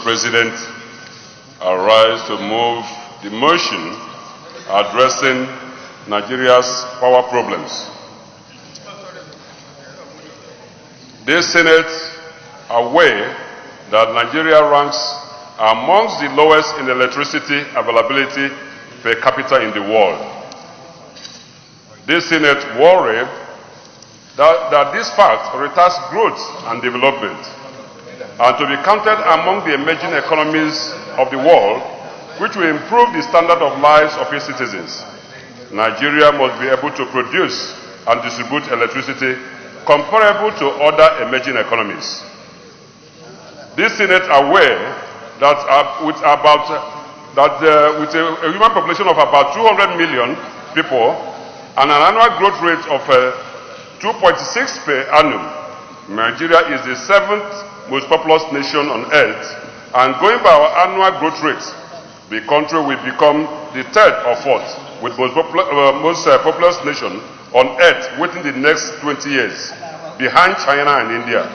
President, I rise to move the motion addressing Nigeria's power problems. This Senate aware that Nigeria ranks amongst the lowest in electricity availability per capita in the world. This Senate worry that this fact retards growth and development, and to be counted among the emerging economies of the world, which will improve the standard of lives of its citizens. Nigeria must be able to produce and distribute electricity comparable to other emerging economies. This Senate aware that with a human population of about 200 million people and an annual growth rate of 2.6 per annum, Nigeria is the 7th most populous nation on earth, and going by our annual growth rate, the country will become the 3rd or 4th with most populous nation on earth within the next 20 years, behind China and India.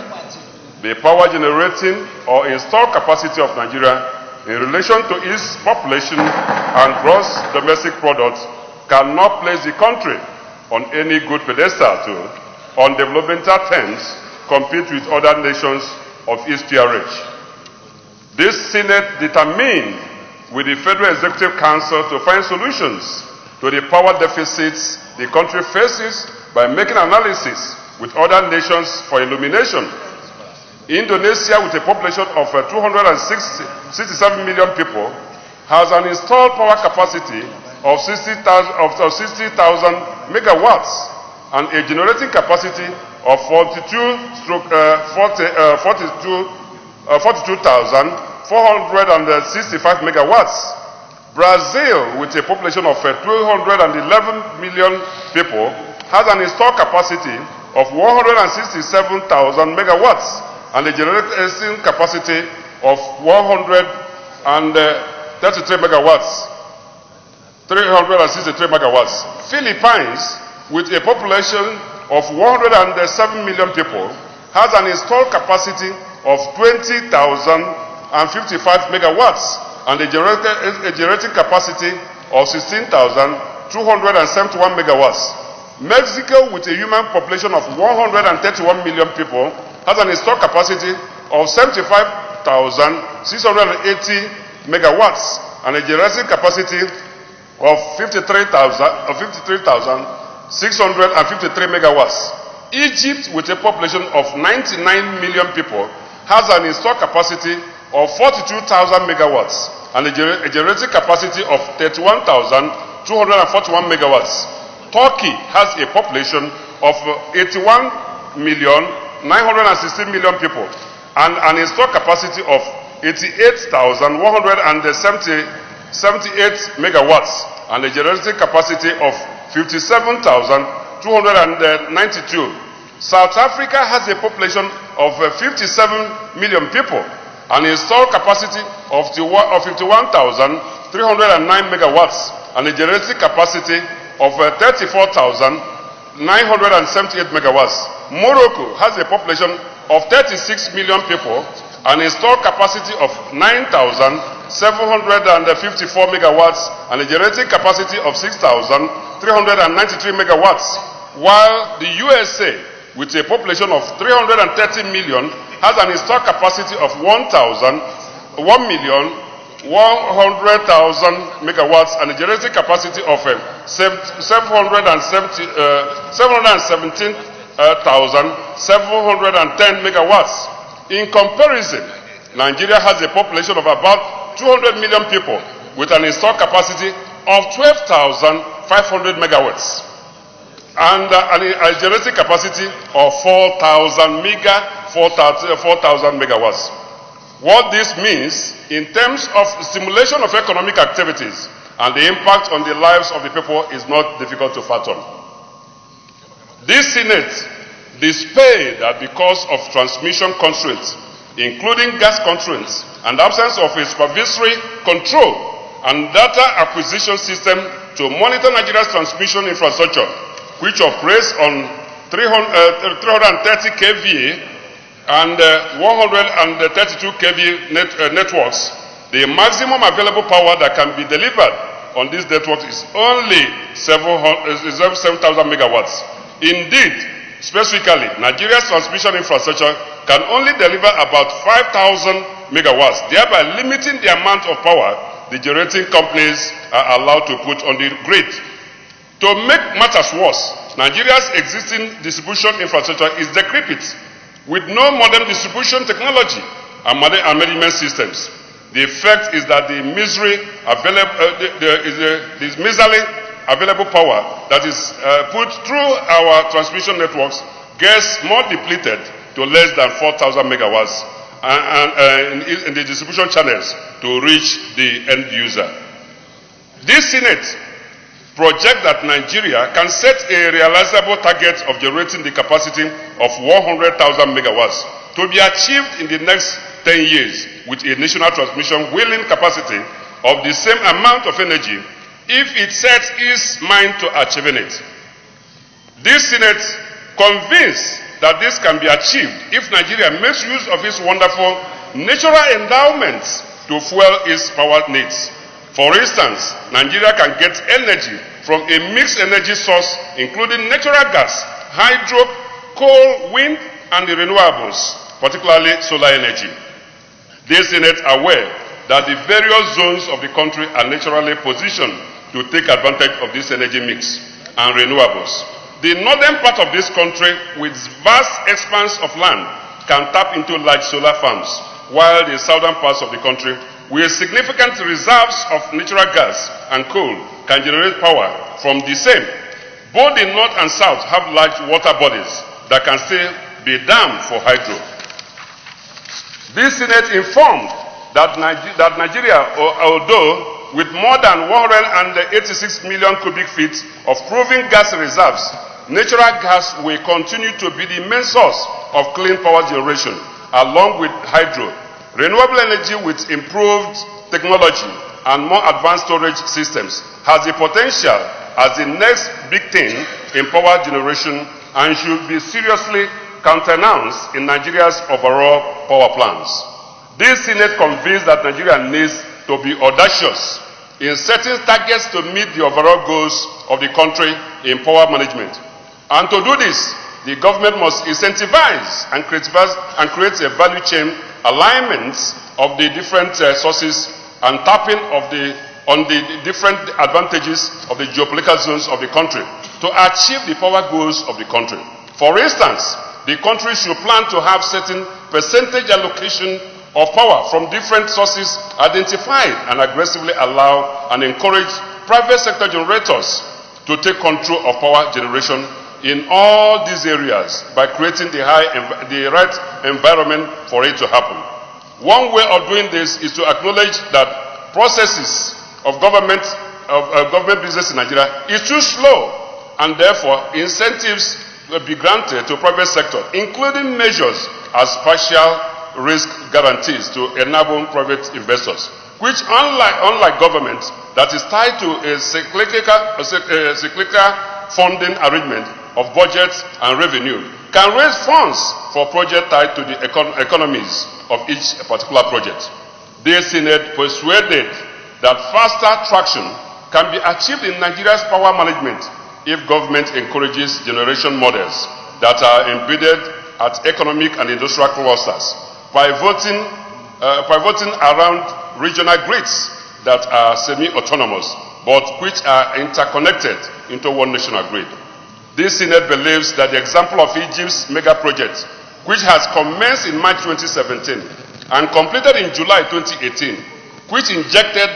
The power generating or installed capacity of Nigeria in relation to its population and gross domestic product cannot place the country on any good pedestal to, on developmental terms, compete with other nations of its peerage. This Senate determined with the Federal Executive Council to find solutions to the power deficits the country faces by making analysis with other nations for illumination. Indonesia, with a population of 267 million people, has an installed power capacity of 60,000 megawatts and a generating capacity of 42,465 megawatts. Brazil, with a population of 211 million people, has an installed capacity of 167,000 megawatts and a generating capacity of 133 megawatts. 363 megawatts. Philippines, with a population of 107 million people, has an installed capacity of 20,055 megawatts and a generating capacity of 16,271 megawatts. Mexico, with a human population of 131 million people, has an installed capacity of 75,680 megawatts and a generating capacity of 53,653 megawatts. Egypt, with a population of 99 million people, has an installed capacity of 42,000 megawatts and a generating capacity of 31,241 megawatts. Turkey has a population of 81,916 million people and an installed capacity of 88,178 megawatts and a generating capacity of 57,292. South Africa has a population of 57 million people, an installed capacity of 51,309 megawatts, and a generating capacity of 34,978 megawatts. Morocco has a population of 36 million people, an installed capacity of 9,754 megawatts, and a generating capacity of 6,393 megawatts, while the USA, with a population of 330 million, has an installed capacity of 1,100,000 megawatts and a generating capacity of 717,710 megawatts. In comparison, Nigeria has a population of about 200 million people with an installed capacity of 12,500 megawatts and a generating capacity of 4,000 megawatts. What this means in terms of stimulation of economic activities and the impact on the lives of the people is not difficult to fathom. This Senate displayed that because of transmission constraints, including gas constraints and absence of a supervisory control and data acquisition system to monitor Nigeria's transmission infrastructure, which operates on 330 kVA and 132 kV networks, the maximum available power that can be delivered on this network is only 7,000 megawatts. Indeed, specifically, Nigeria's transmission infrastructure can only deliver about 5,000 megawatts, thereby limiting the amount of power the generating companies are allowed to put on the grid. To make matters worse, Nigeria's existing distribution infrastructure is decrepit, with no modern distribution technology and management systems. The effect is that the miserly available power that is put through our transmission networks gets more depleted to less than 4,000 megawatts in the distribution channels to reach the end user. This Senate projects that Nigeria can set a realizable target of generating the capacity of 100,000 megawatts to be achieved in the next 10 years with a national transmission wheeling capacity of the same amount of energy if it sets its mind to achieving it. This Senate convinced that this can be achieved if Nigeria makes use of its wonderful natural endowments to fuel its power needs. For instance, Nigeria can get energy from a mixed energy source including natural gas, hydro, coal, wind, and the renewables, particularly solar energy. This Senate aware that the various zones of the country are naturally positioned to take advantage of this energy mix and renewables. The northern part of this country, with vast expanse of land, can tap into large solar farms, while the southern parts of the country, with significant reserves of natural gas and coal, can generate power from the same. Both the north and south have large water bodies that can still be dammed for hydro. This Senate informed that Nigeria, although with more than 186 million cubic feet of proven gas reserves, natural gas will continue to be the main source of clean power generation, along with hydro. Renewable energy with improved technology and more advanced storage systems has the potential as the next big thing in power generation and should be seriously countenanced in Nigeria's overall power plans. This Senate convinced that Nigeria needs to be audacious in setting targets to meet the overall goals of the country in power management. And to do this, the government must incentivize and create a value chain alignment of the different sources and tapping on the different advantages of the geopolitical zones of the country to achieve the power goals of the country. For instance, the country should plan to have certain percentage allocation of power from different sources identified and aggressively allow and encourage private sector generators to take control of power generation in all these areas by creating the right environment for it to happen. One way of doing this is to acknowledge that processes of government business in Nigeria is too slow, and therefore incentives will be granted to private sector, including measures as partial risk guarantees to enable private investors, which unlike government that is tied to a cyclical funding arrangement of budgets and revenue, can raise funds for projects tied to the economies of each particular project. The Senate persuaded that faster traction can be achieved in Nigeria's power management if government encourages generation models that are embedded at economic and industrial clusters, pivoting around regional grids that are semi-autonomous, but which are interconnected into one national grid. This Senate believes that the example of Egypt's mega project, which has commenced in March 2017 and completed in July 2018, which injected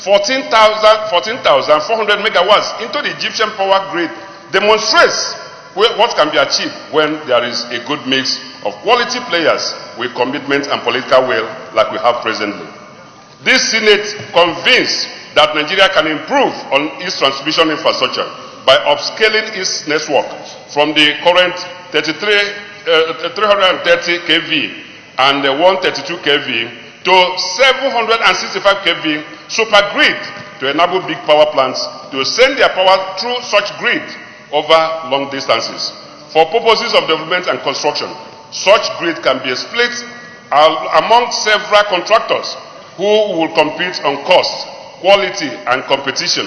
14,400 megawatts into the Egyptian power grid, demonstrates what can be achieved when there is a good mix of quality players with commitment and political will like we have presently. This Senate convinced that Nigeria can improve on its transmission infrastructure by upscaling its network from the current 330 kV and 132 kV to 765 kV supergrid to enable big power plants to send their power through such grid over long distances. For purposes of development and construction, Such grid can be split among several contractors who will compete on cost, quality, and competition.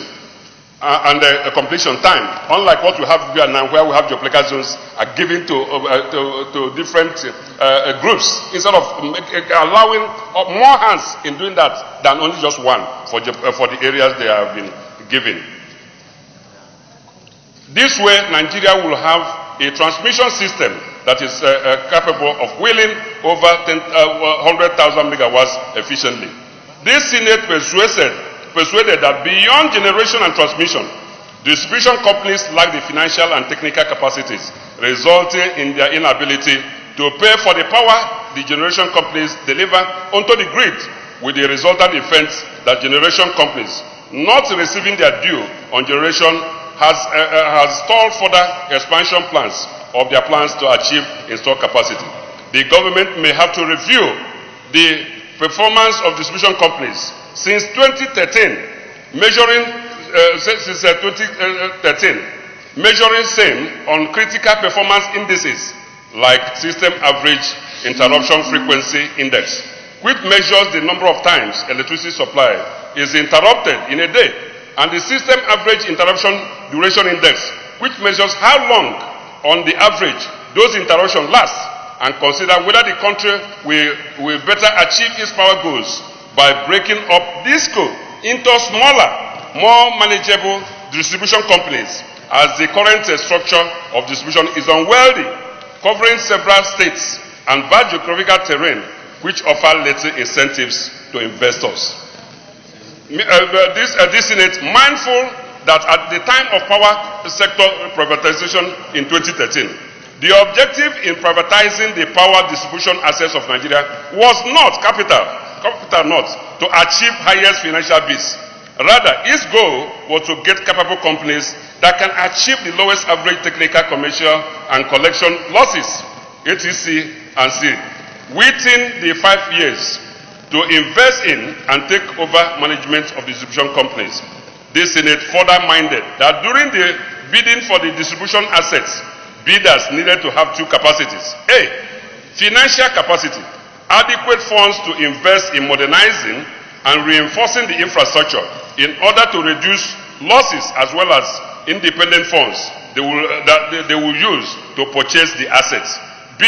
Completion time, unlike what we have here now, where we have geopolitical zones are given to different groups, instead of allowing more hands in doing that than only just one for the areas they have been given. This way, Nigeria will have a transmission system that is capable of wheeling over 100,000 megawatts efficiently. This Senate persuaded that beyond generation and transmission, distribution companies lack the financial and technical capacities, resulting in their inability to pay for the power the generation companies deliver onto the grid, with the resultant effects that generation companies not receiving their due on generation has stalled further expansion plans of their plans to achieve installed capacity. The government may have to review the performance of distribution companies since 2013, measuring same on critical performance indices like system average interruption frequency index, which measures the number of times electricity supply is interrupted in a day, and the system average interruption duration index, which measures how long on the average those interruptions last, and consider whether the country will better achieve its power goals by breaking up DISCO into smaller, more manageable distribution companies, as the current structure of distribution is unwieldy, covering several states and vast geographical terrain, which offer little incentives to investors. This Senate, mindful that at the time of power sector privatization in 2013, the objective in privatizing the power distribution assets of Nigeria was not capital not to achieve highest financial base. Rather, its goal was to get capable companies that can achieve the lowest average technical, commercial, and collection losses, etc. and C, within the 5 years to invest in and take over management of distribution companies. This Senate further minded that during the bidding for the distribution assets, bidders needed to have two capacities. A, financial capacity, adequate funds to invest in modernizing and reinforcing the infrastructure in order to reduce losses, as well as independent funds they will use to purchase the assets. B,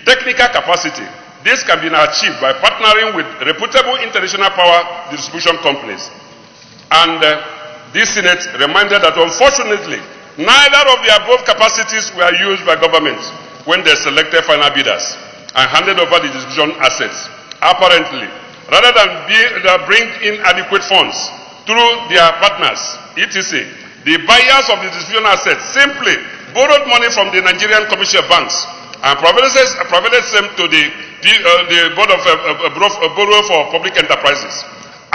technical capacity. This can be achieved by partnering with reputable international power distribution companies. And this Senate reminded that unfortunately, neither of the above capacities were used by government when they selected final bidders and handed over the distribution assets. Apparently, rather than bring in adequate funds through their partners, etc., the buyers of the distribution assets simply borrowed money from the Nigerian commercial banks and provided them to the Board of Borrow for Public Enterprises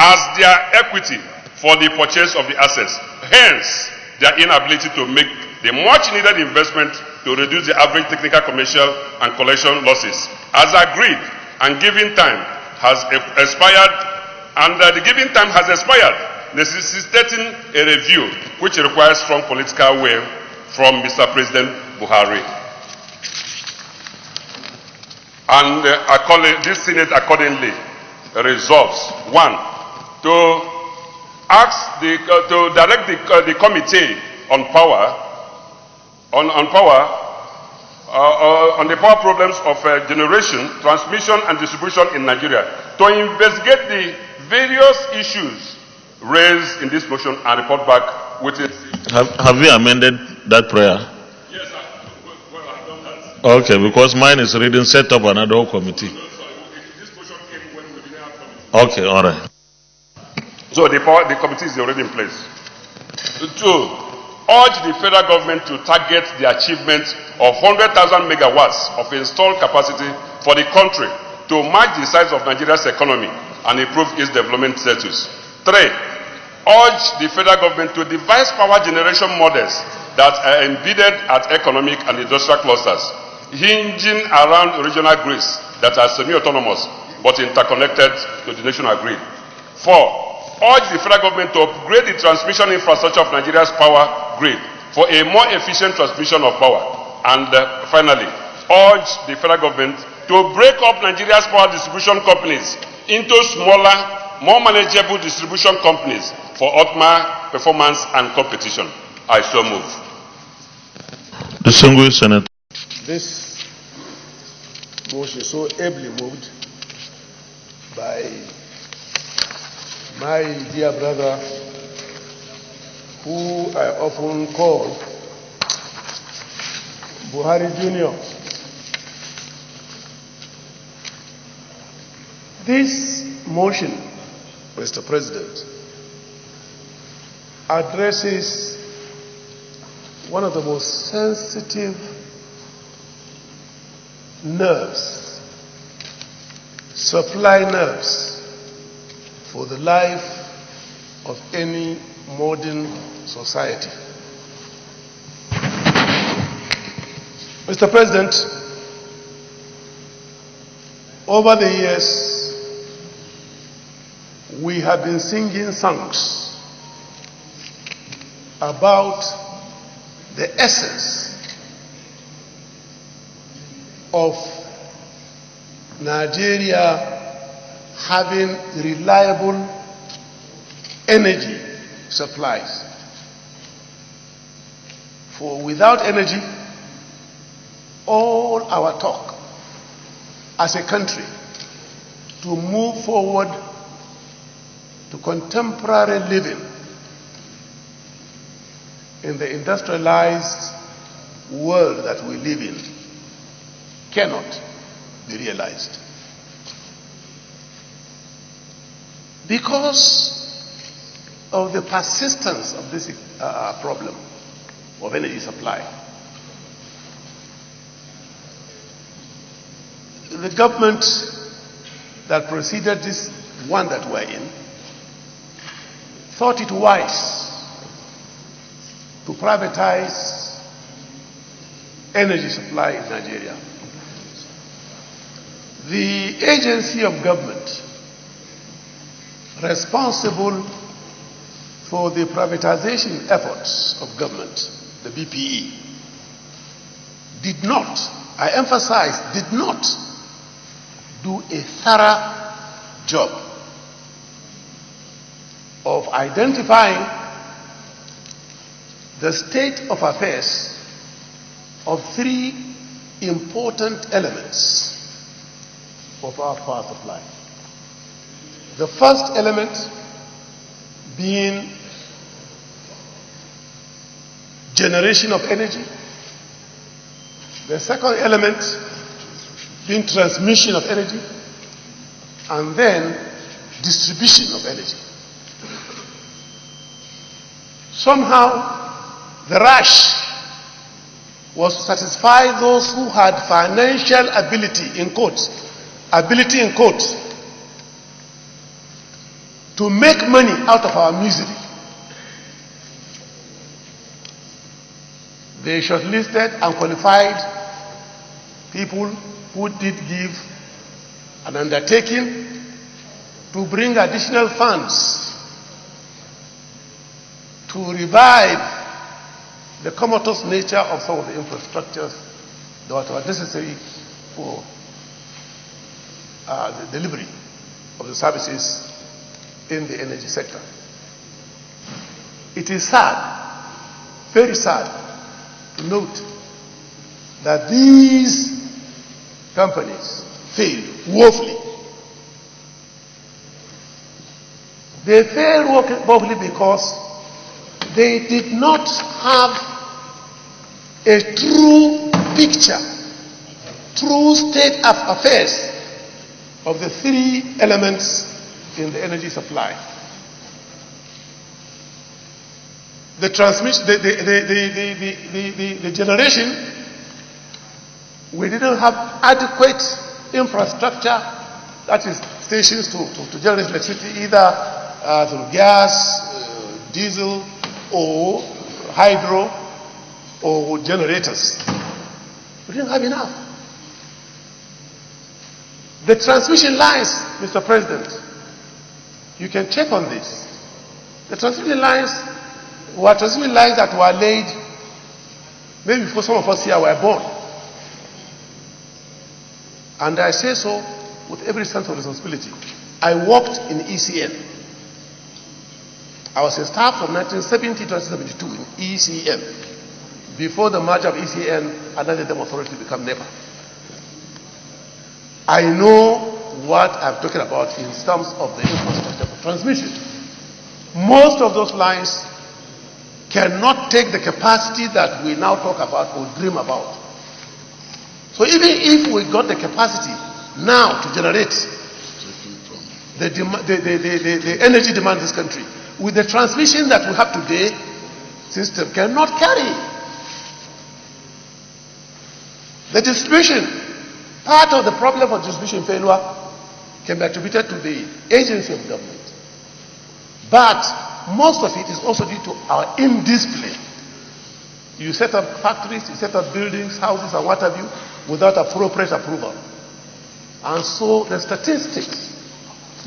as their equity for the purchase of the assets. Hence, their inability to make the much needed investment to reduce the average technical, commercial, and collection losses. As agreed, and given time has expired, necessitating a review which requires strong political will from Mr. President Buhari. And this Senate accordingly resolves: 1, to direct the committee on the power problems of generation, transmission, and distribution in Nigeria, to investigate the various issues raised in this motion and report back with it. Have you amended that prayer? Yes, sir. Well, I've done that. Okay, because mine is reading set up another committee. No, sorry. This motion came when we didn't have committee. Okay, all right. So the committee is already in place. 2, urge the federal government to target the achievement of 100,000 megawatts of installed capacity for the country to match the size of Nigeria's economy and improve its development status. 3, urge the federal government to devise power generation models that are embedded at economic and industrial clusters, hinging around regional grids that are semi-autonomous but interconnected to the national grid. 4, urge the federal government to upgrade the transmission infrastructure of Nigeria's power grid for a more efficient transmission of power. And finally, urge the federal government to break up Nigeria's power distribution companies into smaller, more manageable distribution companies for optimal performance and competition. I so move. Distinguished Senator. This motion so ably moved by my dear brother, who I often call Buhari Jr. This motion, Mr. President, addresses one of the most sensitive nerves, supply nerves for the life of any modern society. Mr. President, over the years, we have been singing songs about the essence of Nigeria having reliable energy supplies. For without energy, all our talk as a country to move forward to contemporary living in the industrialized world that we live in cannot be realized. Because of the persistence of this problem of energy supply, the government that preceded this one that we're in thought it wise to privatize energy supply in Nigeria. The agency of government responsible for the privatization efforts of government, the BPE, did not, I emphasize, did not do a thorough job of identifying the state of affairs of three important elements of our power supply. The first element being generation of energy. The second element being transmission of energy. And then distribution of energy. Somehow, the rush was to satisfy those who had financial ability, in quotes, to make money out of our misery. They shortlisted and qualified people who did give an undertaking to bring additional funds to revive the comatose nature of some of the infrastructures that were necessary for the delivery of the services in the energy sector. It is sad, very sad, to note that these companies failed woefully. They failed woefully because they did not have a true picture, true state of affairs of the three elements in the energy supply. The transmission, the generation, we didn't have adequate infrastructure, that is stations to generate electricity, either through gas, diesel, or hydro, or generators. We didn't have enough. The transmission lines, Mr. President, you can check on this. The transmission lines were transmission lines that were laid maybe before some of us here were born. And I say so with every sense of responsibility. I worked in ECN. I was a staff from 1970 to 1972 in ECN. Before the merger of ECN and then the authority become NEPA. I know what I'm talking about in terms of the infrastructure for transmission. Most of those lines cannot take the capacity that we now talk about or dream about. So even if we got the capacity now to generate the energy demand in this country, with the transmission that we have today, system cannot carry. The distribution, part of the problem of distribution failure can be attributed to the agency of government. But most of it is also due to our indiscipline. You set up factories, you set up buildings, houses, and what have you, without appropriate approval. And so the statistics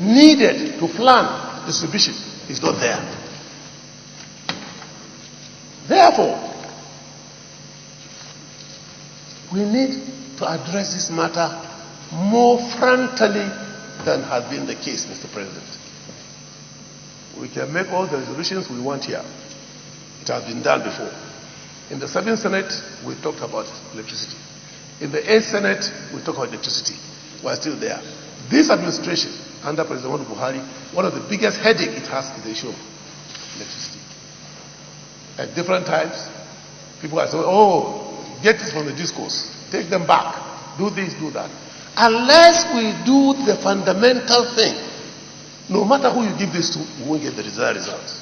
needed to plan distribution is not there. Therefore, we need to address this matter more frontally than has been the case, Mr. President. We can make all the resolutions we want here. It has been done before. In the 7th Senate, we talked about electricity. In the 8th Senate, we talked about electricity. We're still there. This administration, under President Buhari, one of the biggest headache it has is the issue of electricity. At different times, people are saying, oh, get this from the Gencos, take them back, do this, do that. Unless we do the fundamental thing, no matter who you give this to, we won't get the desired results.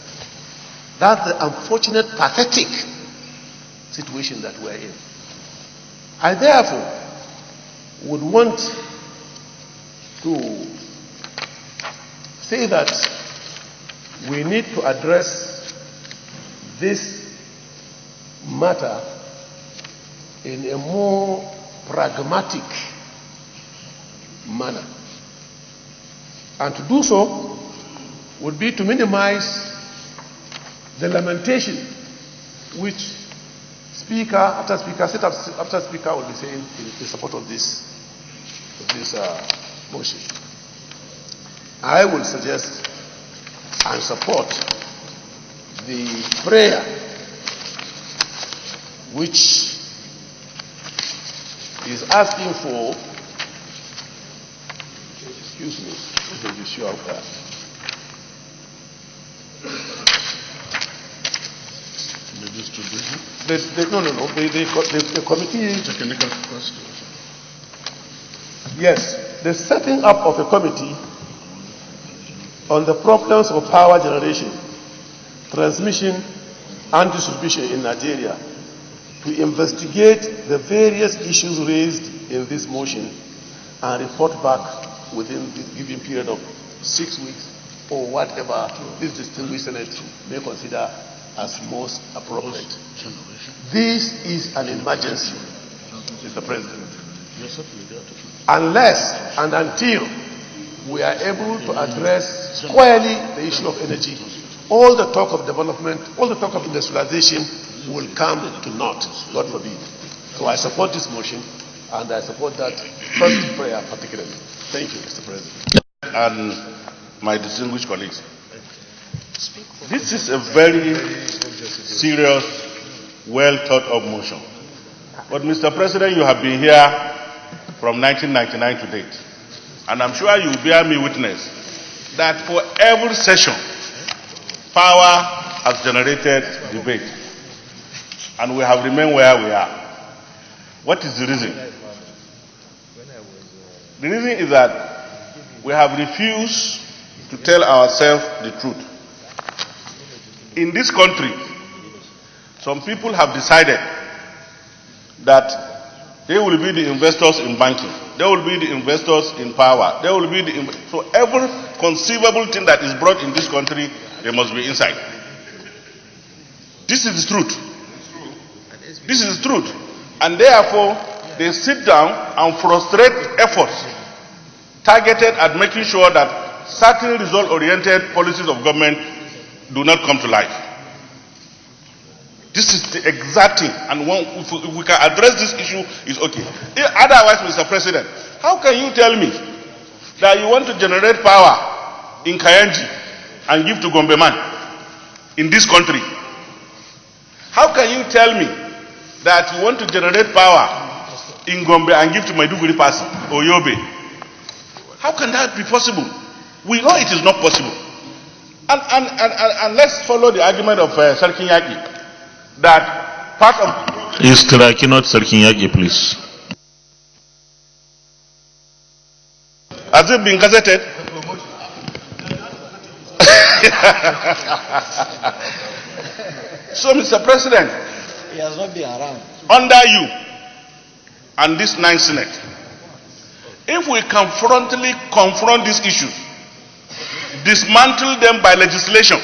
That's the unfortunate, pathetic situation that we're in. I therefore would want to say that we need to address this matter in a more pragmatic manner. And to do so would be to minimize the lamentation which speaker after speaker, set up after speaker will be saying in support of this motion. I will suggest and support the prayer which is asking for, excuse me, let me be sure of that. The distribution? The committee. Technical question. Yes, the setting up of a committee on the problems of power generation, transmission, and distribution in Nigeria to investigate the various issues raised in this motion and report back within the given period of 6 weeks or whatever this distinguished Senate may consider as most appropriate. This is an emergency, Mr. President. Unless and until we are able to address squarely the issue of energy, all the talk of development, all the talk of industrialization will come to naught, God forbid. So I support this motion, and I support that first prayer particularly. Thank you, Mr. President. And my distinguished colleagues, this is a very serious, well thought of motion. But Mr. President, you have been here from 1999 to date. And I'm sure you will bear me witness that for every session, power has generated debate. And we have remained where we are. What is the reason? The reason is that we have refused to tell ourselves the truth. In this country, some people have decided that they will be the investors in banking, they will be the investors in power, they will be the so every conceivable thing that is brought in this country, they must be inside. This is the truth. This is the truth. And therefore, they sit down and frustrate efforts targeted at making sure that certain result-oriented policies of government do not come to life. This is the exact thing, and if we can address this issue, it's okay. Otherwise, Mr. President, how can you tell me that you want to generate power in Kayenji and give to Gombe man in this country? How can you tell me that you want to generate power in Gombe and give to Maiduguri person or Yobe? How can that be possible? We know it is not possible. And let's follow the argument of Sarkin Yaki, that part of... Is Tiraki not Sarkin Yaki, please? Has it been gazetted? So, Mr. President, he has not been around. Under you and this 9th Senate, if we can frontally confront these issues, dismantle them by legislation,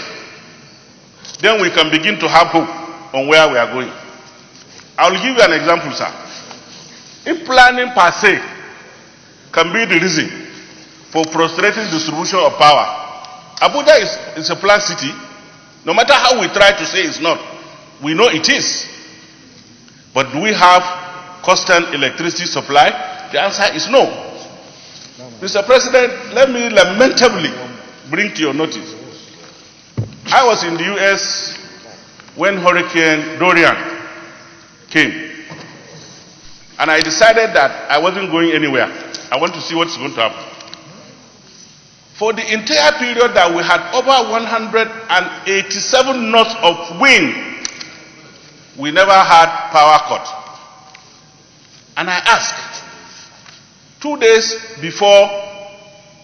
then we can begin to have hope on where we are going. I will give you an example, sir. If planning per se can be the reason for frustrating distribution of power, Abuja is a planned city. No matter how we try to say it's not, we know it is. But do we have constant electricity supply? The answer is no. Mr. President, let me lamentably bring to your notice. I was in the US when Hurricane Dorian came. And I decided that I wasn't going anywhere. I want to see what's going to happen. For the entire period that we had over 187 knots of wind, we never had power cut. And I asked, 2 days before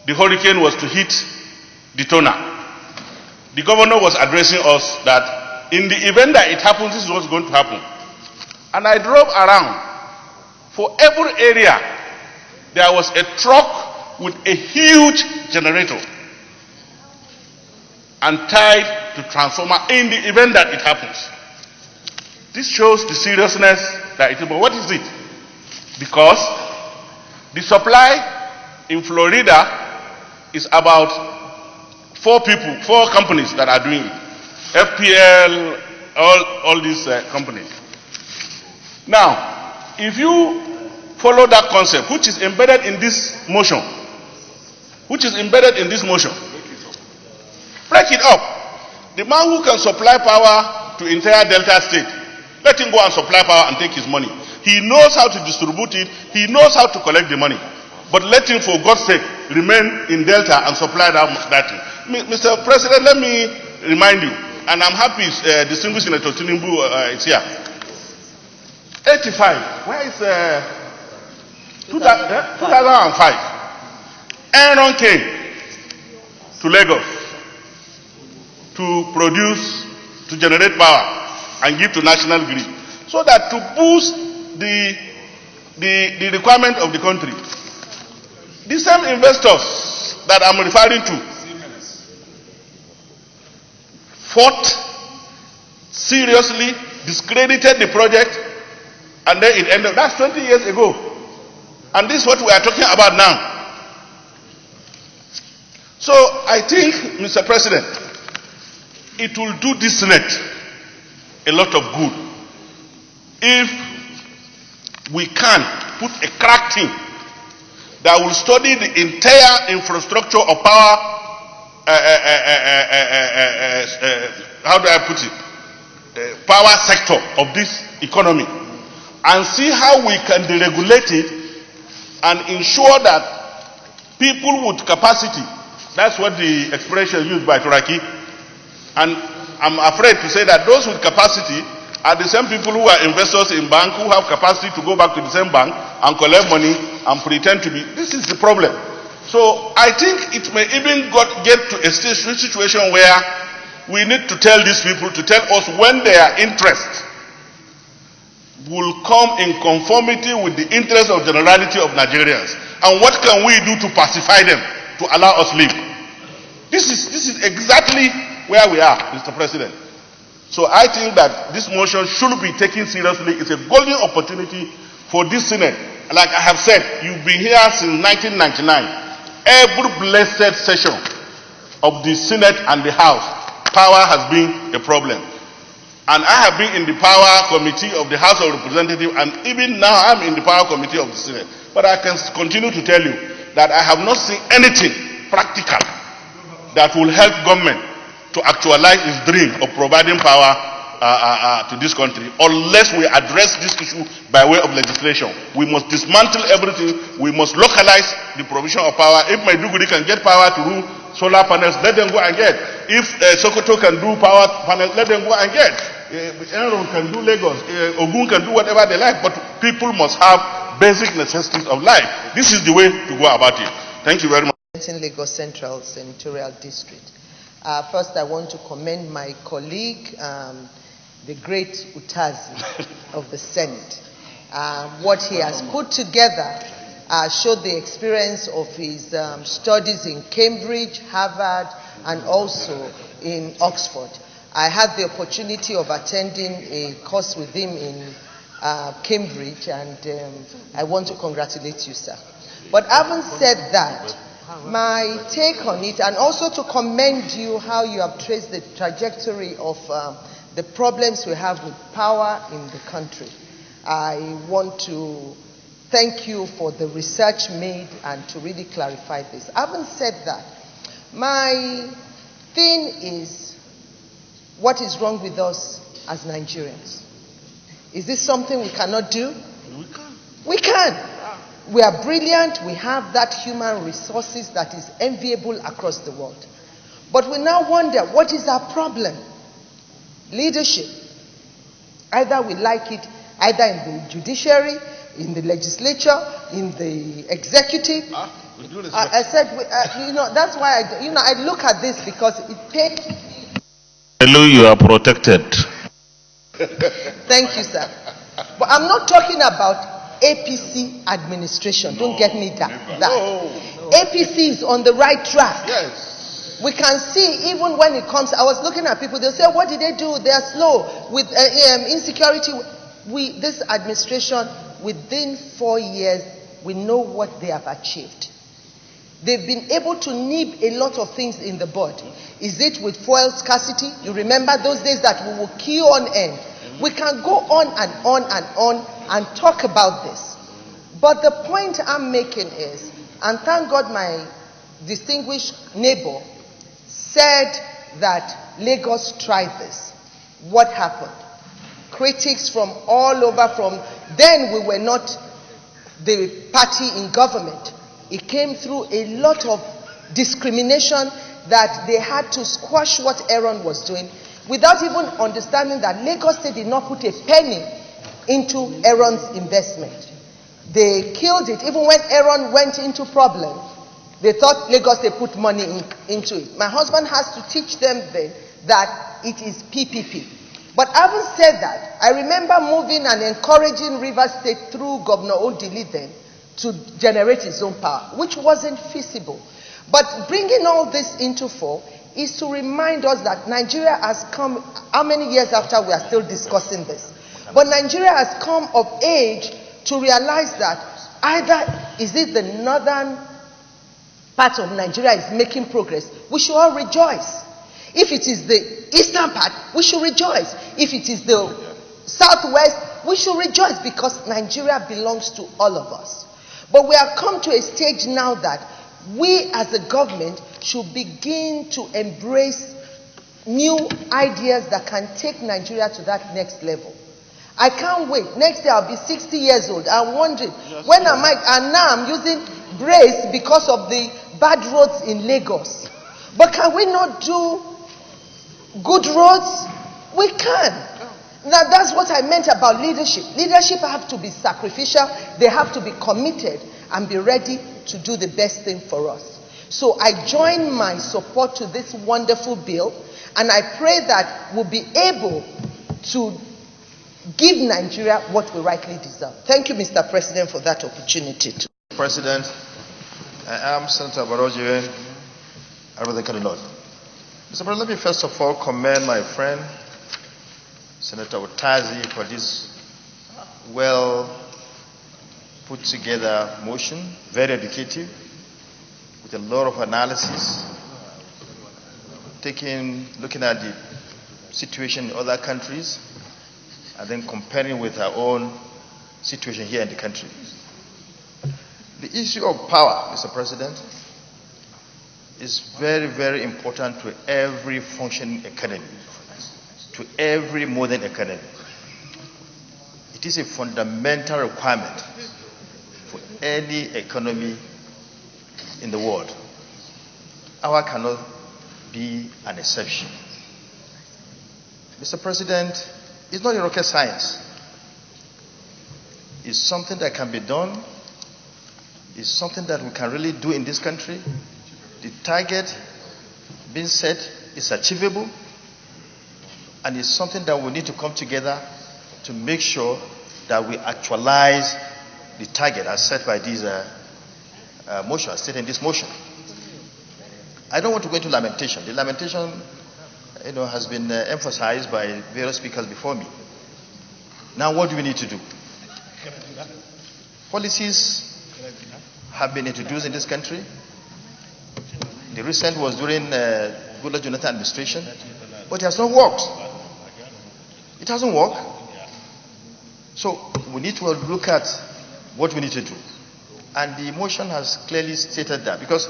the hurricane was to hit Daytona, the governor was addressing us that in the event that it happens, this is what's going to happen. And I drove around. For every area, there was a truck with a huge generator and tied to transformer in the event that it happens. This shows the seriousness that it is. But what is it? Because the supply in Florida is about 4 companies that are doing it. FPL, all these companies. Now, if you follow that concept, which is embedded in this motion, break it up. The man who can supply power to entire Delta State, let him go and supply power and take his money. He knows how to distribute it. He knows how to collect the money. But let him, for God's sake, remain in Delta and supply that thing. Mr. President, let me remind you, and I'm happy distinguished Senator Tinubu is here. 85, where is 2005? Enron came to Lagos to generate power and give to National Grid, so that to boost the requirement of the country. The same investors that I'm referring to fought seriously, discredited the project, and then it ended. That's 20 years ago. And this is what we are talking about now. So I think, Mr. President, it will do this Senate a lot of good if we can put a crack team that will study the entire infrastructure of power, how do I put it, power sector of this economy, and see how we can deregulate it and ensure that people with capacity, that's what the expression used by Turaki, and I'm afraid to say that those with capacity are the same people who are investors in bank, who have capacity to go back to the same bank and collect money and pretend to be. This is the problem. So I think it may even get to a situation where we need to tell these people to tell us when their interest will come in conformity with the interest of generality of Nigerians, and what can we do to pacify them, to allow us live. This is exactly where we are, Mr. President. So I think that this motion should be taken seriously. It's a golden opportunity for this Senate. Like I have said, you've been here since 1999. Every blessed session of the Senate and the House, power has been a problem. And I have been in the power committee of the House of Representatives, and even now I'm in the power committee of the Senate. But I can continue to tell you that I have not seen anything practical that will help government to actualize its dream of providing power to this country unless we address this issue by way of legislation. We must dismantle everything. We must localize the provision of power. If Maiduguri can get power to do solar panels, let them go and get. If Sokoto can do power panels, let them go and get. Enron can do Lagos. Ogun can do whatever they like, but people must have basic necessities of life. This is the way to go about it. Thank you very much. In Lagos Central Senatorial District. First, I want to commend my colleague, the great Utazi of the Senate. What he has put together showed the experience of his studies in Cambridge, Harvard, and also in Oxford. I had the opportunity of attending a course with him in Cambridge, and I want to congratulate you, sir. But having said that, my take on it, and also to commend you how you have traced the trajectory of the problems we have with power in the country. I want to thank you for the research made and to really clarify this. Having said that, my thing is, what is wrong with us as Nigerians? Is this something we cannot do? We can. We can. We are brilliant. We have that human resources that is enviable across the world. But we now wonder, what is our problem? Leadership. Either we like it, either in the judiciary, in the legislature, in the executive. I said, that's why I look at this because it pains me. Hello, you are protected. Thank you, sir. But I'm not talking about APC administration. Don't get me that. APC is on the right track. Yes. We can see even when it comes, I was looking at people, they'll say, what did they do? They are slow with insecurity. This administration, within 4 years, we know what they have achieved. They've been able to nib a lot of things in the bud. Is it with fuel scarcity? You remember those days that we will queue on end. We can go on and on and on and talk about this. But the point I'm making is, and thank God my distinguished neighbor said that Lagos tried this. What happened? Critics from all over, from then we were not the party in government. It came through a lot of discrimination that they had to squash what Aaron was doing without even understanding that Lagos State did not put a penny into Aaron's investment. They killed it. Even when Aaron went into problem, they thought Lagos State put money into it. My husband has to teach them then that it is PPP. But having said that, I remember moving and encouraging Rivers State through Governor Odili then to generate its own power, which wasn't feasible. But bringing all this into fore is to remind us that Nigeria has come, how many years after we are still discussing this? But Nigeria has come of age to realize that either is it the northern part of Nigeria is making progress, we should all rejoice. If it is the eastern part, we should rejoice. If it is the southwest, we should rejoice because Nigeria belongs to all of us. But we have come to a stage now that we as a government should begin to embrace new ideas that can take Nigeria to that next level. I can't wait. Next year I'll be 60 years old. I'm wondering, when am I, and now I'm using brace because of the bad roads in Lagos. But can we not do good roads? We can. Now that's what I meant about leadership. Leadership have to be sacrificial. They have to be committed and be ready to do the best thing for us. So I join my support to this wonderful bill, and I pray that we'll be able to give Nigeria what we rightly deserve. Thank you, Mr. President, for that opportunity. President, I am Senator Barojian, I represent the North. Mr. President, let me first of all commend my friend, Senator Utazi, for this well put together motion, very educative, with a lot of analysis, looking at the situation in other countries and then comparing with our own situation here in the country. The issue of power, Mr. President, is very, very important to every functioning economy, to every modern economy. It is a fundamental requirement for any economy in the world. Our cannot be an exception. Mr. President, it's not a rocket science. It's something that can be done. It's something that we can really do in this country. The target being set is achievable, and it's something that we need to come together to make sure that we actualize the target as set by this motion, as stated in this motion. I don't want to go into lamentation. The lamentation, has been emphasized by various speakers before me. Now, what do we need to do? Policies have been introduced in this country. The recent was during Goodluck Jonathan administration, but it has not worked. It hasn't worked. So we need to look at what we need to do. And the motion has clearly stated that, because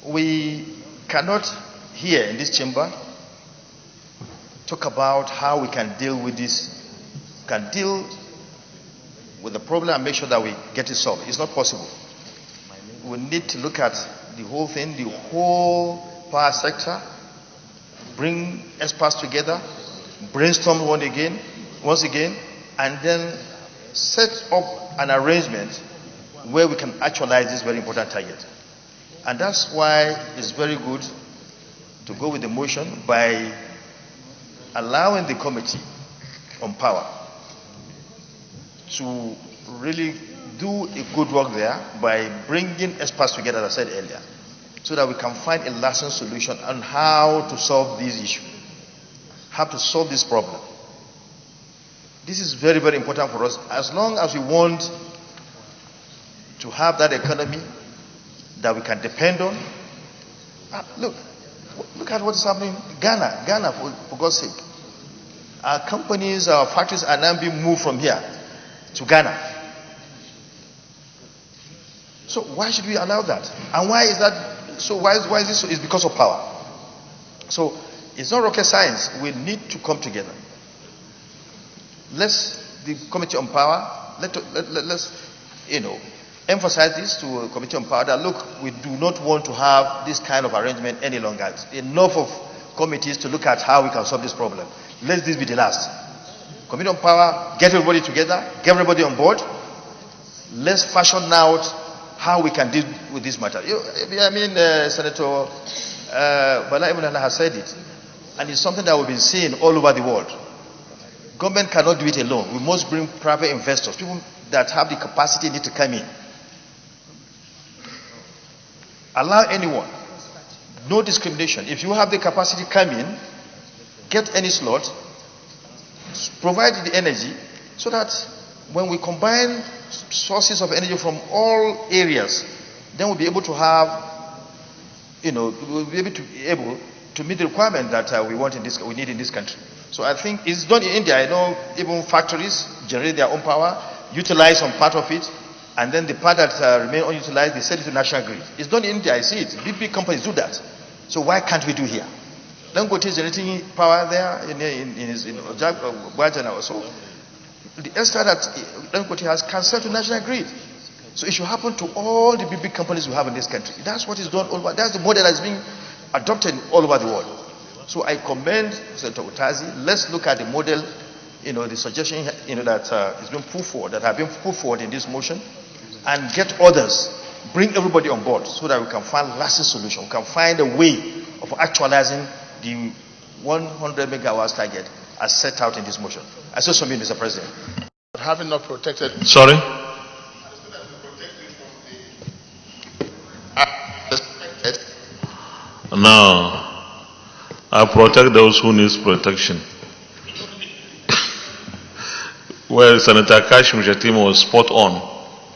we cannot here in this chamber talk about how we can deal with this, can deal with the problem and make sure that we get it solved. It's not possible. We need to look at the whole thing, the whole power sector, bring experts together, brainstorm once again, and then set up an arrangement where we can actualize this very important target. And that's why it's very good to go with the motion by allowing the committee on power to really do a good work there by bringing experts together, as I said earlier, so that we can find a lasting solution on how to solve this issue, how to solve this problem. This is very, very important for us. As long as we want to have that economy that we can depend on. Look at what is happening in Ghana, for God's sake. Our companies, our factories are now being moved from here to Ghana. So why should we allow that? And why is that? So why is this? It's because of power. So it's not rocket science. We need to come together. The Committee on Power, let's emphasize this to the Committee on Power that look, we do not want to have this kind of arrangement any longer. It's enough of committees to look at how we can solve this problem. Let this be the last. Committee on Power, get everybody together, get everybody on board. Let's fashion out how we can deal with this matter. Senator Bala Ibn has said it, and it's something that we've been seeing all over the world. Government cannot do it alone. We must bring private investors, people that have the capacity need to come in. Allow anyone, no discrimination. If you have the capacity, come in, get any slot, provide the energy, so that when we combine sources of energy from all areas, then we'll be able to have, we'll be able to meet the requirement that we need in this country. So I think it's done in India. I know even factories generate their own power, utilize some part of it, and then the part that remain unutilized, they sell it to national grid. It's done in India. I see it. Big companies do that. So why can't we do here? Dangote is generating power there in Wajana also. The extra that Dangote has can sell to national grid. So it should happen to all the big companies we have in this country. That's what is done all over. That's the model that's being adopted all over the world. So I commend Senator Utazi. Let's look at the model, the suggestion, that is being put forward, that have been put forward in this motion, and get others, bring everybody on board, so that we can find lasting solution. We can find a way of actualizing the 100 megawatts target as set out in this motion. I so submit, Mr. President. Having not protected. Sorry? No. I protect those who need protection. Well, Senator Kashim Shatima was spot on.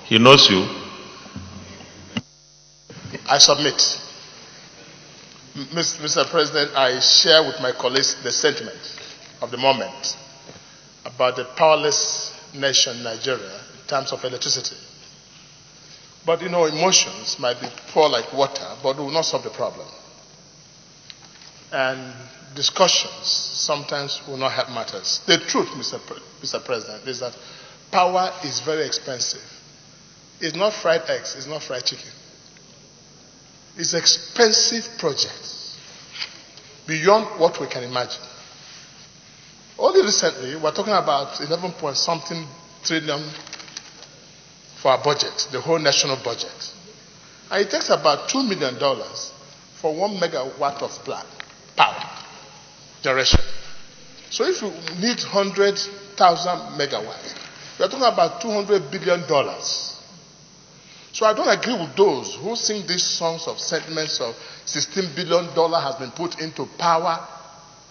He knows you. I submit. Mr. President, I share with my colleagues the sentiment of the moment about the powerless nation, Nigeria, in terms of electricity. But emotions might be poor like water, but will not solve the problem. And discussions sometimes will not help matters. The truth, Mr. President, is that power is very expensive. It's not fried eggs, it's not fried chicken. It's expensive projects beyond what we can imagine. Only recently, we're talking about 11 point something trillion for our budget, the whole national budget. And it takes about $2 million for 1 megawatt of power generation. So if you need 100,000 megawatts, we're talking about $200 billion. So I don't agree with those who sing these songs of sentiments of $16 billion has been put into power.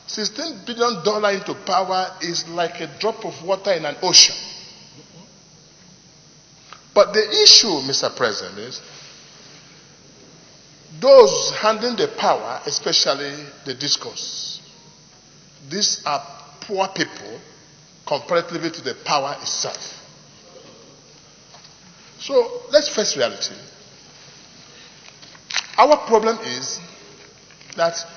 $16 billion into power is like a drop of water in an ocean. But the issue, Mr. President, is those handling the power, especially the Gencos, these are poor people comparatively to the power itself. So let's face reality. Our problem is that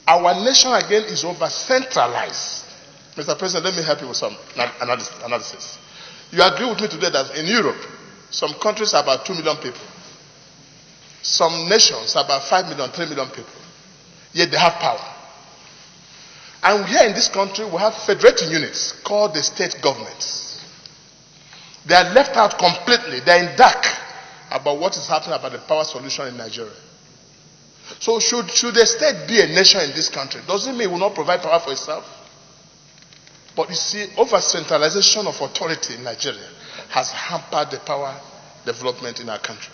our nation again is over-centralized. Mr. President, let me help you with some analysis. You agree with me today that in Europe, some countries are about 2 million people. Some nations are about 5 million, 3 million people. Yet they have power. And here in this country, we have federating units called the state governments. They are left out completely. They are in dark about what is happening about the power solution in Nigeria. So should the state be a nation in this country? Doesn't mean it will not provide power for itself. But you see, over-centralization of authority in Nigeria has hampered the power development in our country.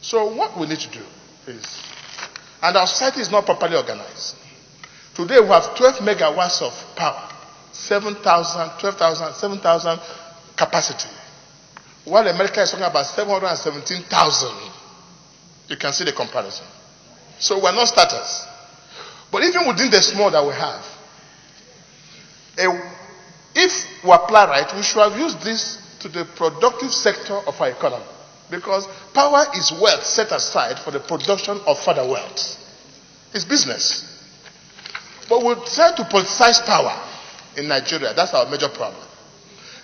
So what we need to do is, and our society is not properly organized. Today we have 12 megawatts of power, 7,000 capacity. While America is talking about 717,000. You can see the comparison. So we're not starters. But even within the small that we have, if we apply right, we should have used this to the productive sector of our economy. Because power is wealth set aside for the production of further wealth. It's business. But we try to politicize power in Nigeria. That's our major problem.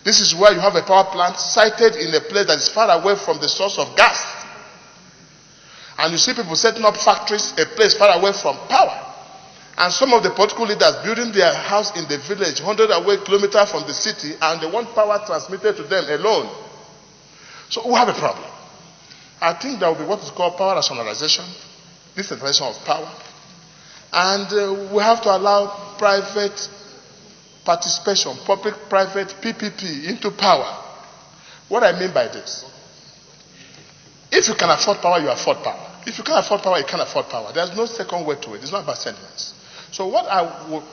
This is where you have a power plant sited in a place that is far away from the source of gas. And you see people setting up factories, a place far away from power. And some of the political leaders building their house in the village, 100 away kilometers from the city, and they want power transmitted to them alone. So we have a problem. I think there will be what is called power rationalization, decentralization of power. And we have to allow private participation, public-private PPP into power. What I mean by this, if you can afford power, you afford power. If you can't afford power, you can't afford power. There's no second way to it. It's not about sentiments. So what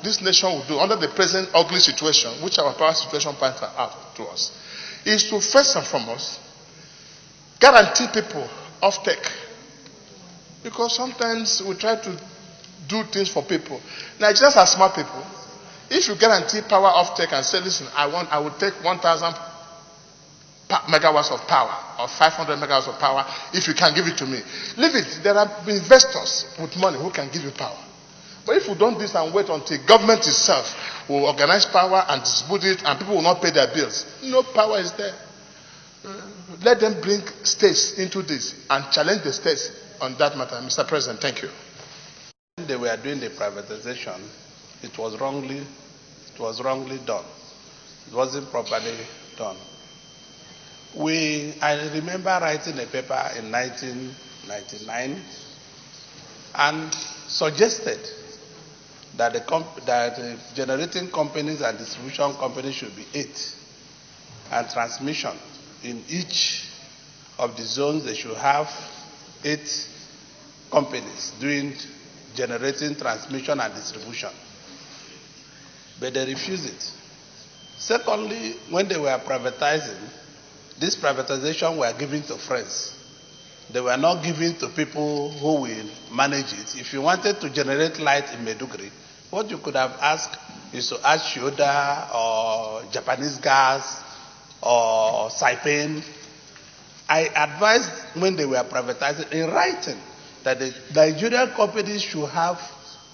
this nation will do under the present ugly situation, which our power situation points out to us, is to first and foremost guarantee people off-take. Because sometimes we try to do things for people. Nigerians are smart people. If you guarantee power off-take and say, listen, I will take 1,000 megawatts of power or 500 megawatts of power if you can give it to me. Leave it. There are investors with money who can give you power. But if you don't do this and wait until government itself will organize power and distribute it and people will not pay their bills, no power is there. Let them bring states into this and challenge the states on that matter. Mr. President, thank you. When they were doing the privatization, it was wrongly done. It wasn't properly done. I remember writing a paper in 1999 and suggested that the generating companies and distribution companies should be 8, and transmission in each of the zones they should have 8 companies doing generating, transmission and distribution. But they refused it. Secondly, when they were privatizing, this privatization were given to friends. they were not given to people who will manage it. If you wanted to generate light in Maiduguri, what you could have asked is to ask Shoda or Japanese gas or Saipan. I advised when they were privatizing in writing that the Nigerian companies should have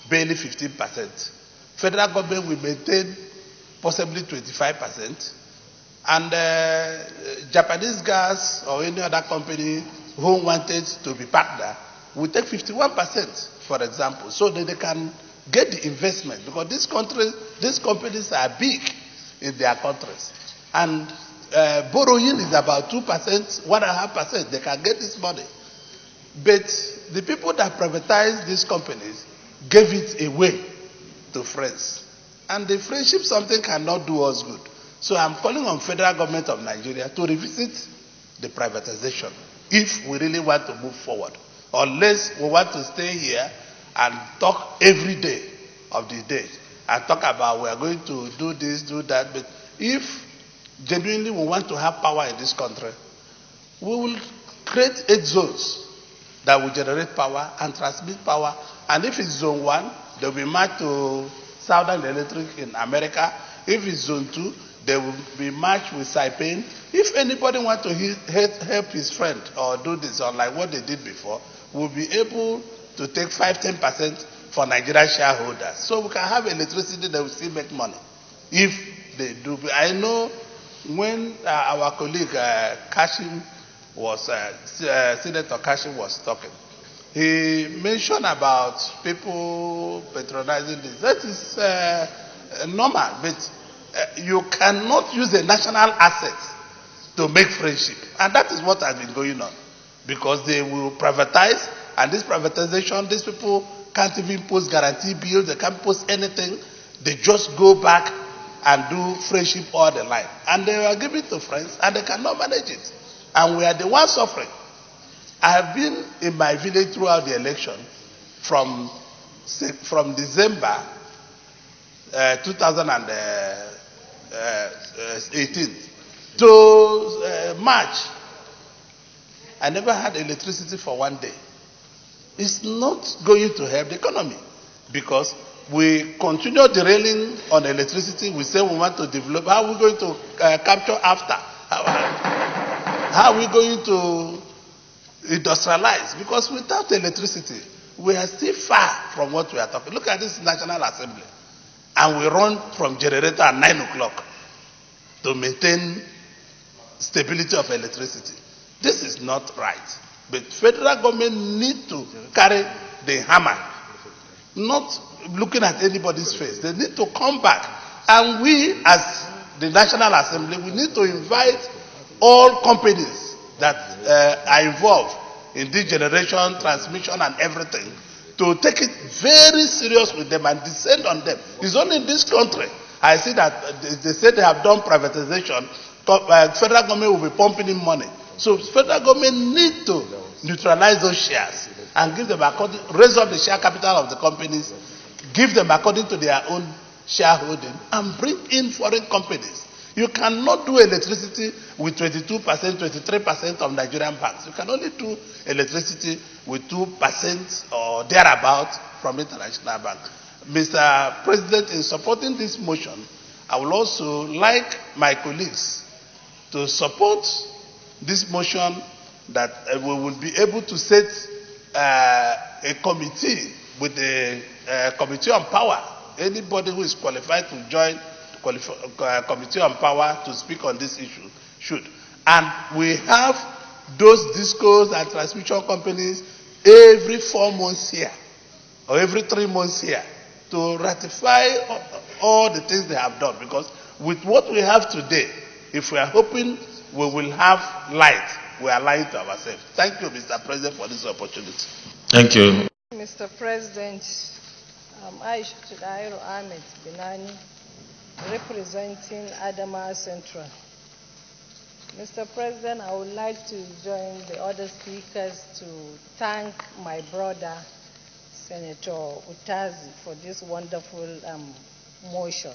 barely 15%. Federal government will maintain possibly 25%. And Japanese gas or any other company who wanted to be partner will take 51%, for example, so that they can get the investment. Because these companies are big in their countries. And borrowing is about 2%, 1.5%. They can get this money. But the people that privatized these companies gave it away to friends. And the friendship something cannot do us good. So I'm calling on federal government of Nigeria to revisit the privatization if we really want to move forward. Unless we want to stay here and talk every day of the day and talk about we are going to do this, do that. But if genuinely we want to have power in this country, we will create 8 zones that will generate power and transmit power. And if it's zone 1, they will be matched to Southern Electric in America. If it's zone 2, they will be matched with Saipan. If anybody wants to help his friend or do this, or like what they did before, we'll be able to take 5-10% for Nigerian shareholders. So we can have electricity that will still make money. If they do. I know when our colleague Kashim was, Senator Kashim was talking, he mentioned about people patronizing this. That is normal, but you cannot use a national asset to make friendship. And that is what has been going on. Because they will privatize, and this privatization, these people can't even post guarantee bills, they can't post anything. They just go back and do friendship all the life. And they are giving to friends, and they cannot manage it. And we are the ones suffering. I have been in my village throughout the election from December 2018 to March. I never had electricity for 1 day. It's not going to help the economy because we continue derailing on electricity. We say we want to develop. How are we going to capture after? How are we going to industrialize? Because without electricity, we are still far from what we are talking. Look at this National Assembly. And we run from generator at 9 o'clock to maintain stability of electricity. This is not right. But federal government need to carry the hammer, not looking at anybody's face. They need to come back. And we, as the National Assembly, we need to invite all companies that are involved in this generation, transmission, and everything to take it very serious with them and descend on them. It's only in this country I see that they say they have done privatization. Federal government will be pumping in money. So federal government need to neutralize those shares and give them raise up the share capital of the companies, give them according to their own shareholding, and bring in foreign companies. You cannot do electricity with 22%, 23% of Nigerian banks. You can only do electricity with 2% or thereabout from international bank. Mr. President, in supporting this motion, I would also like my colleagues to support this motion that we will be able to set a committee with the Committee on Power. Anybody who is qualified to join the Committee on Power to speak on this issue should. And we have those discos and transmission companies every 4 months here or every 3 months here to ratify all the things they have done. Because with what we have today, if we are hoping we will have light, we are lying to ourselves. Thank you, Mr. President, for this opportunity. Thank you. Mr. President, Aisha Chidairo Ahmed Binani, representing Adama Central. Mr. President, I would like to join the other speakers to thank my brother, Senator Utazi, for this wonderful motion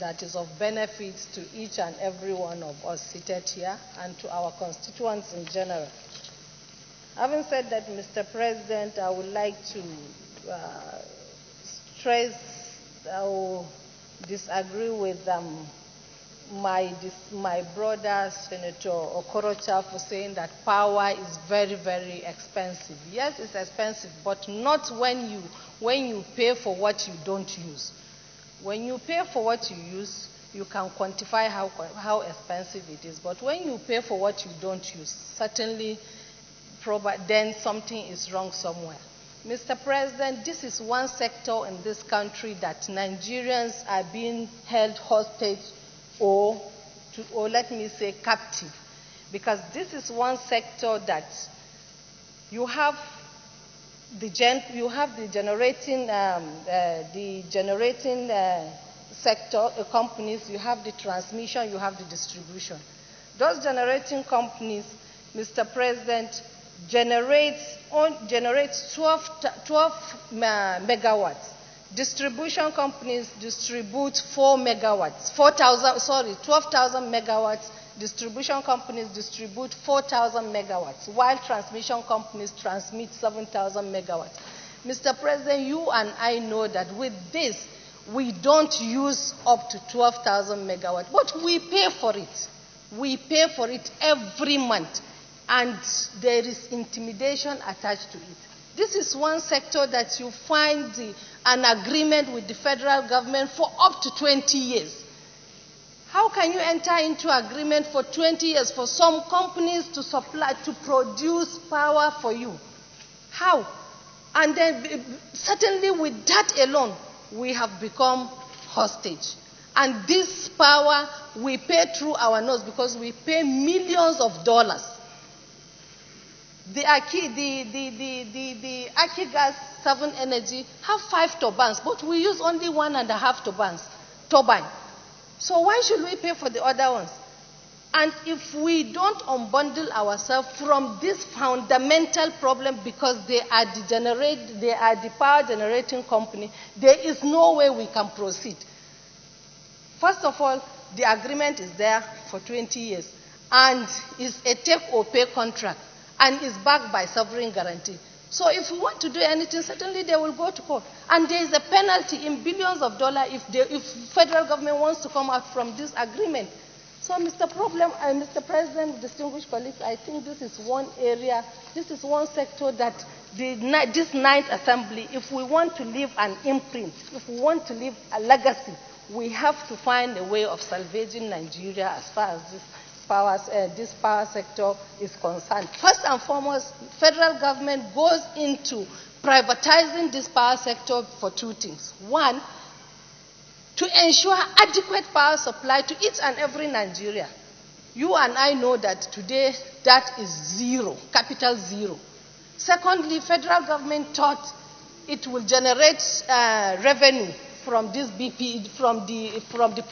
that is of benefit to each and every one of us seated here and to our constituents in general. Having said that, Mr. President, I would like to stress or disagree with my brother, Senator Okorocha, for saying that power is very, very expensive. Yes, it's expensive, but not when you pay for what you don't use. When you pay for what you use, you can quantify how expensive it is. But when you pay for what you don't use, certainly then something is wrong somewhere. Mr. President, this is one sector in this country that Nigerians are being held hostage or let me say captive, because this is one sector that you have the generating sector companies, you have the transmission, you have the distribution. Those generating companies, Mr. President, generates 12 megawatts. Distribution companies distribute 12,000 megawatts. Distribution companies distribute 4,000 megawatts, while transmission companies transmit 7,000 megawatts. Mr. President, you and I know that with this, we don't use up to 12,000 megawatts, but we pay for it. We pay for it every month, and there is intimidation attached to it. This is one sector that you find an agreement with the federal government for up to 20 years. How can you enter into agreement for 20 years for some companies to produce power for you? How? And then certainly with that alone, we have become hostage. And this power we pay through our nose because we pay millions of dollars. The Akigas 7 Energy have 5 turbines, but we use only 1.5 turbine. So why should we pay for the other ones? And if we don't unbundle ourselves from this fundamental problem, because they are the power generating company, there is no way we can proceed. First of all, the agreement is there for 20 years and is a take or pay contract and is backed by sovereign guarantee. So if we want to do anything, certainly they will go to court. And there is a penalty in billions of dollars if federal government wants to come out from this agreement. So Mr. President, distinguished colleagues, I think this is one area, this is one sector that this 9th Assembly, if we want to leave an imprint, if we want to leave a legacy, we have to find a way of salvaging Nigeria as far as this power sector is concerned. First and foremost, federal government goes into privatizing this power sector for 2 things. One, to ensure adequate power supply to each and every Nigeria. You and I know that today that is zero, capital zero. Secondly, federal government thought it will generate revenue from this from the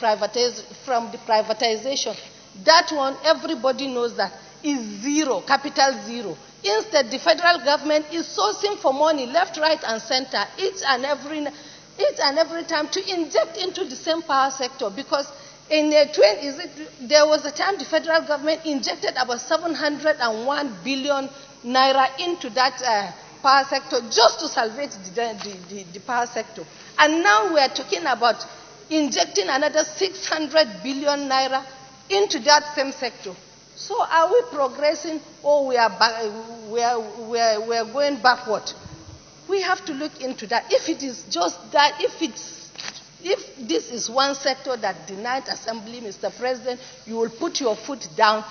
privatization. That one, everybody knows that is zero, capital zero. Instead, the federal government is sourcing for money left, right, and center each and every time to inject into the same power sector, because there was a time the federal government injected about 701 billion naira into that power sector just to salvage the power sector. And now we are talking about injecting another 600 billion naira into that same sector. So are we progressing, or we are going backward? We have to look into that. If it is just that, if this is one sector that the 9th Assembly, Mr. President, you will put your foot down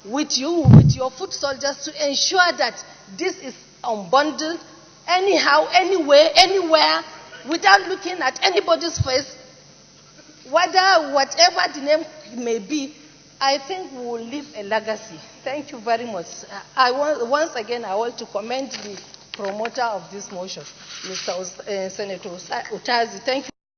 with your foot soldiers to ensure that this is unbundled anyhow, anywhere, anywhere, without looking at anybody's face, whatever the name may be. I think we will leave a legacy. Thank you very much. Once again, I want to commend the promoter of this motion, Mr. Senator Utazi. Thank you.